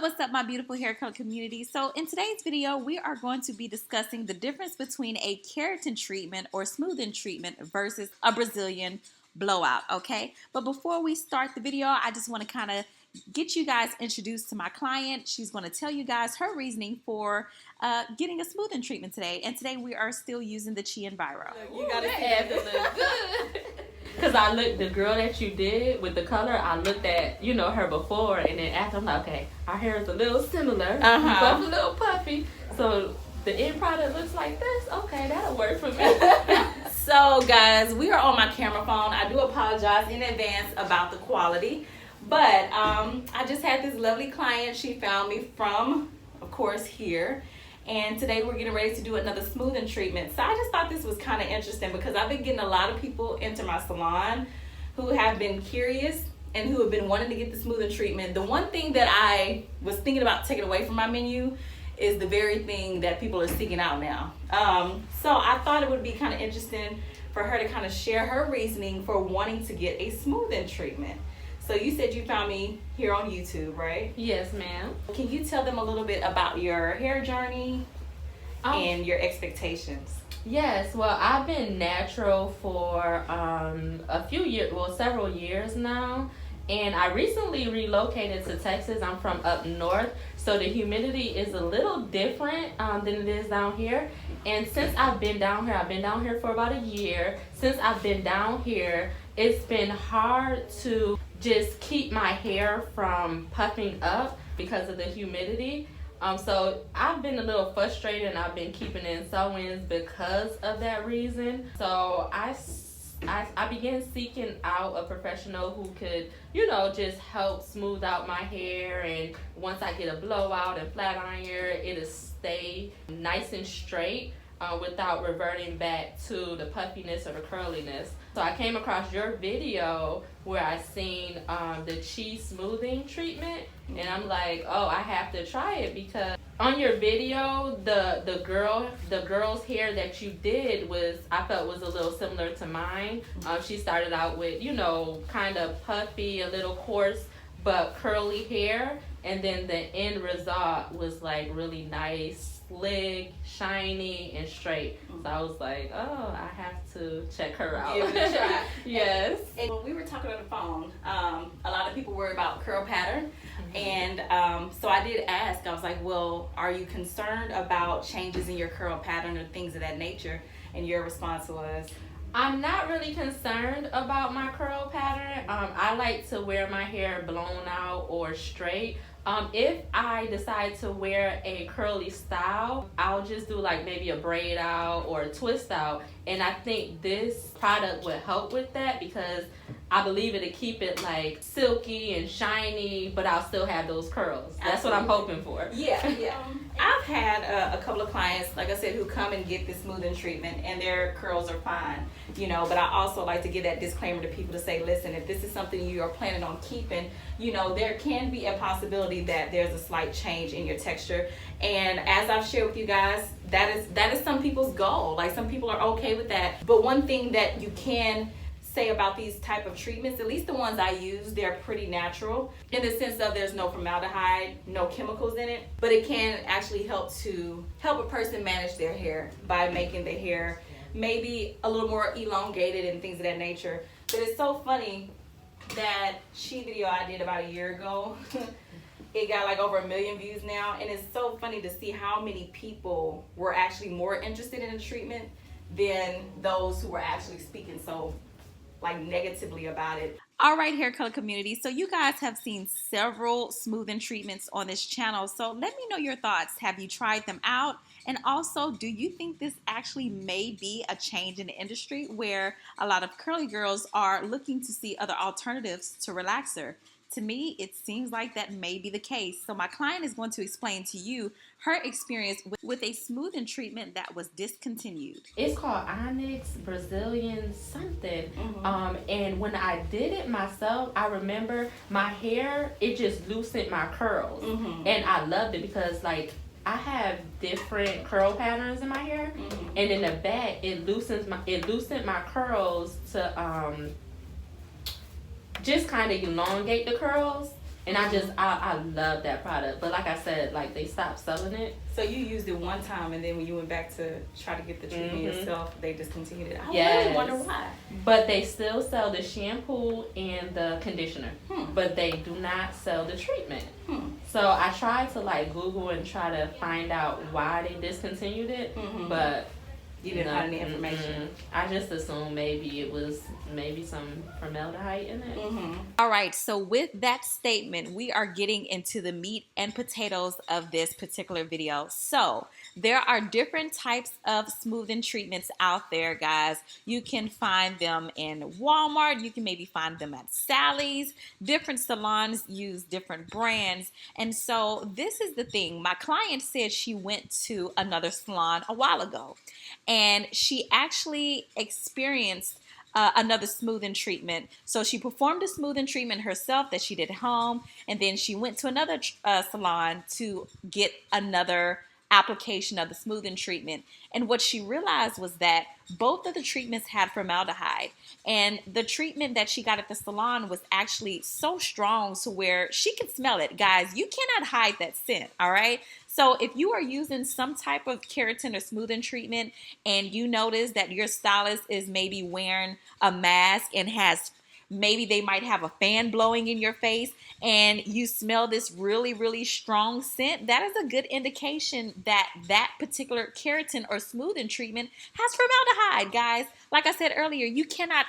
what's up, my beautiful hair color community? So in today's video, we are going to be discussing the difference between a keratin treatment or smoothing treatment versus a Brazilian blowout, okay? But before we start the video, I just want to kind of get you guys introduced to my client. She's going to tell you guys her reasoning for getting a smoothing treatment today. And today we are still using the Chi Enviro. You gotta have to look good. Cause I looked, the girl that you did with the color, I looked at, you know, her before, and then after I'm like, okay, our hair is a little similar, but a little puffy. So the end product looks like this. Okay, that'll work for me. So guys, we are on my camera phone. I do apologize in advance about the quality, but I just had this lovely client. She found me from, of course, here. And today we're getting ready to do another smoothing treatment. So I just thought this was kind of interesting because I've been getting a lot of people into my salon who have been curious and who have been wanting to get the smoothing treatment. The one thing that I was thinking about taking away from my menu is the very thing that people are seeking out now. So I thought it would be kind of interesting for her to kind of share her reasoning for wanting to get a smoothing treatment. So you said you found me here on YouTube, right? Yes, ma'am. Can you tell them a little bit about your hair journey and your expectations? Yes, well, I've been natural for a few years, well, several years now. And I recently relocated to Texas. I'm from up north, so the humidity is a little different than it is down here. And since I've been down here for about a year. Since I've been down here, it's been hard to just keep my hair from puffing up because of the humidity. So I've been a little frustrated, and I've been keeping in sew-ins because of that reason. So I began seeking out a professional who could, you know, just help smooth out my hair. And once I get a blowout and flat iron, it'll stay nice and straight without reverting back to the puffiness or the curliness. So I came across your video where I seen the Chi smoothing treatment, and I'm like, oh, I have to try it, because on your video, the girl's hair that you did I felt was a little similar to mine. She started out with, you know, kind of puffy, a little coarse, but curly hair, and then the end result was like really nice, slick, shiny, and straight. So I was like, oh, I have to check her out. Give it a try. Yes. And when we were talking on the phone, a lot of people worry about curl pattern. And so I did ask, I was like, well, are you concerned about changes in your curl pattern or things of that nature? And your response was? I'm not really concerned about my curl pattern. I like to wear my hair blown out or straight. If I decide to wear a curly style, I'll just do like maybe a braid out or a twist out. And I think this product would help with that, because I believe it'll keep it like silky and shiny, but I'll still have those curls. That's what I'm hoping for. Yeah, yeah. I've had a couple of clients, like I said, who come and get this smoothing treatment, and their curls are fine, you know. But I also like to give that disclaimer to people to say, listen, if this is something you are planning on keeping, you know, there can be a possibility that there's a slight change in your texture. And as I've shared with you guys, that is some people's goal. Like, some people are okay with that. But one thing that you can say about these type of treatments, at least the ones I use, they're pretty natural in the sense of there's no formaldehyde, no chemicals in it, but it can actually help a person manage their hair by making the hair maybe a little more elongated and things of that nature. But it's so funny, that Chi video I did about a year ago, it got like over 1 million views now, and it's so funny to see how many people were actually more interested in the treatment than those who were actually speaking so like negatively about it. All right, hair color community. So you guys have seen several smoothing treatments on this channel. So let me know your thoughts. Have you tried them out? And also, do you think this actually may be a change in the industry where a lot of curly girls are looking to see other alternatives to relaxer? To me, it seems like that may be the case. So my client is going to explain to you her experience with a smoothing treatment that was discontinued. It's called Onyx Brazilian something. And when I did it myself, I remember my hair, it just loosened my curls. And I loved it because, like, I have different curl patterns in my hair, and in the back it loosened my curls to just kind of elongate the curls. And I love that product. But like I said, like they stopped selling it. So you used it one time, and then when you went back to try to get the treatment yourself, they discontinued it. I really wonder why. But they still sell the shampoo and the conditioner, but they do not sell the treatment. So I tried to like Google and try to find out why they discontinued it, but you didn't have any information. I just assumed maybe it was some formaldehyde in it. All right, so with that statement, we are getting into the meat and potatoes of this particular video. So there are different types of smoothing treatments out there, guys. You can find them in Walmart. You can maybe find them at Sally's. Different salons use different brands. And so this is the thing. My client said she went to another salon a while ago, and she actually experienced another smoothing treatment. So she performed a smoothing treatment herself that she did at home, and then she went to another salon to get another application of the smoothing treatment. And what she realized was that both of the treatments had formaldehyde, and the treatment that she got at the salon was actually so strong to where she could smell it. Guys, you cannot hide that scent, all right? So if you are using some type of keratin or smoothing treatment and you notice that your stylist is maybe wearing a mask and maybe they might have a fan blowing in your face, and you smell this really, really strong scent, that is a good indication that that particular keratin or smoothing treatment has formaldehyde, guys. Like I said earlier, you cannot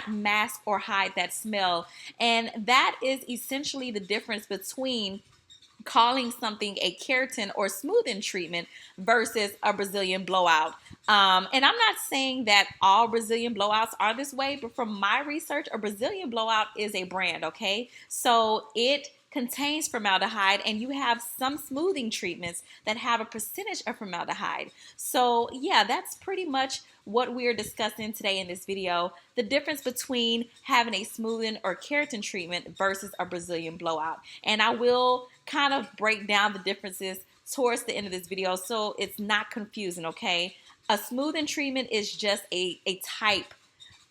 mask or hide that smell. And that is essentially the difference between calling something a keratin or smoothing treatment versus a Brazilian blowout. And I'm not saying that all Brazilian blowouts are this way, but from my research, a Brazilian blowout is a brand, okay? So it contains formaldehyde, and you have some smoothing treatments that have a percentage of formaldehyde. So yeah, that's pretty much what we're discussing today in this video, the difference between having a smoothing or keratin treatment versus a Brazilian blowout. And I will kind of break down the differences towards the end of this video so it's not confusing, okay? A smoothing treatment is just a type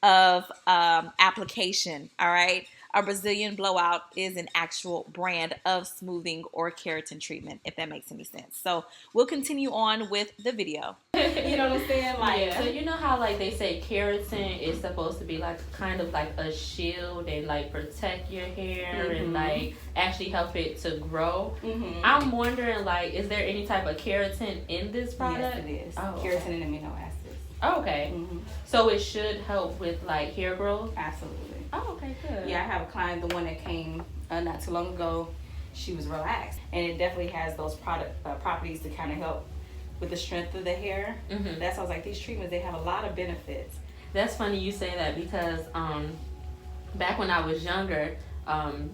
of application, all right? A Brazilian blowout is an actual brand of smoothing or keratin treatment, if that makes any sense. So we'll continue on with the video. You know what I'm saying? Like, so you know how like they say keratin is supposed to be like kind of like a shield and like protect your hair and like actually help it to grow. I'm wondering, like, is there any type of keratin in this product? Yes, it is. Oh, keratin and amino acids. Oh, okay. So it should help with like hair growth? Absolutely. Oh, okay, good. Yeah, I have a client, the one that came not too long ago. She was relaxed, and it definitely has those properties to kind of help with the strength of the hair. That's why I was like, these treatments, they have a lot of benefits. That's funny you say that because back when I was younger,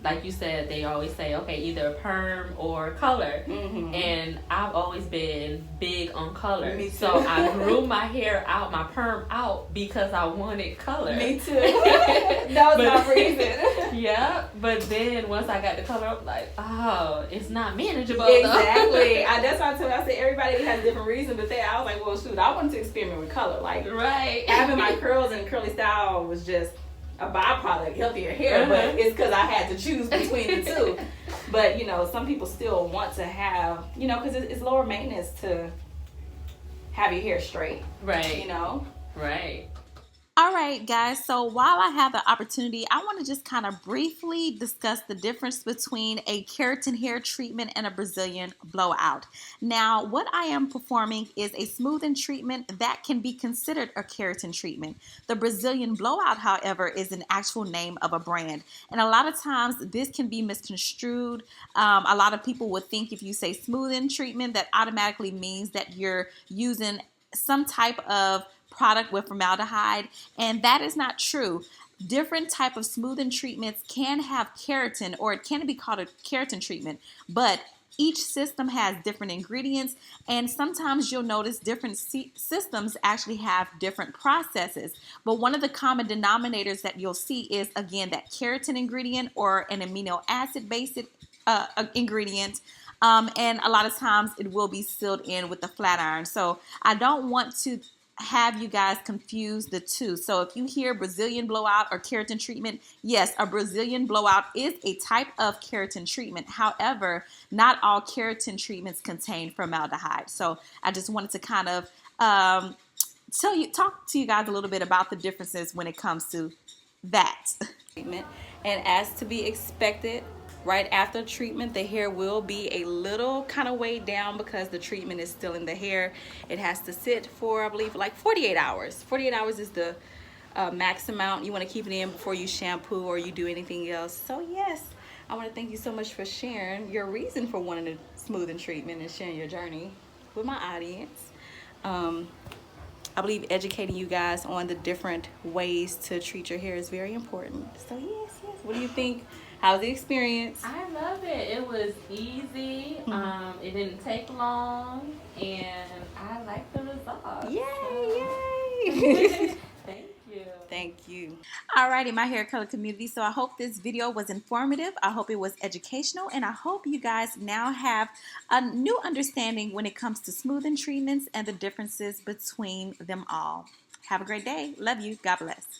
like you said, they always say, okay, either perm or color. And I've always been big on color. Me too. So I grew my hair out, my perm out, because I wanted color. Me too. That was my reason. Yeah, but then once I got the color, I'm like, oh, it's not manageable. Exactly. That's why I told you, I said everybody has a different reason, but then I was like, well, shoot, I wanted to experiment with color. Like, having my curls and curly style was just a byproduct, healthier hair, but it's because I had to choose between the two. But, you know, some people still want to have, you know, because it's lower maintenance to have your hair straight. Right. You know? Right. All right, guys, so while I have the opportunity, I want to just kind of briefly discuss the difference between a keratin hair treatment and a Brazilian blowout. Now, what I am performing is a smoothing treatment that can be considered a keratin treatment. The Brazilian blowout, however, is an actual name of a brand. And a lot of times this can be misconstrued. A lot of people would think if you say smoothing treatment, that automatically means that you're using some type of product with formaldehyde, and that is not true. Different type of smoothing treatments can have keratin, or it can be called a keratin treatment, but each system has different ingredients, and sometimes you'll notice different systems actually have different processes. But one of the common denominators that you'll see is, again, that keratin ingredient or an amino acid based ingredient. And a lot of times it will be sealed in with a flat iron. So I don't want to have you guys confuse the two. So if you hear Brazilian blowout or keratin treatment, yes, a Brazilian blowout is a type of keratin treatment. However, not all keratin treatments contain formaldehyde. So I just wanted to kind of talk to you guys a little bit about the differences when it comes to that. Treatment, and as to be expected, right after treatment, the hair will be a little kind of weighed down because the treatment is still in the hair. It has to sit for, I believe, like 48 hours. 48 hours is the max amount you want to keep it in before you shampoo or you do anything else. So yes, I want to thank you so much for sharing your reason for wanting a smoothing treatment and sharing your journey with my audience. I believe educating you guys on the different ways to treat your hair is very important. So yes. What do you think? How's the experience? I love it. It was easy. It didn't take long, and I like the results. Yay! Thank you. Thank you. Alrighty, my hair color community. So I hope this video was informative. I hope it was educational, and I hope you guys now have a new understanding when it comes to smoothing treatments and the differences between them all. Have a great day. Love you. God bless.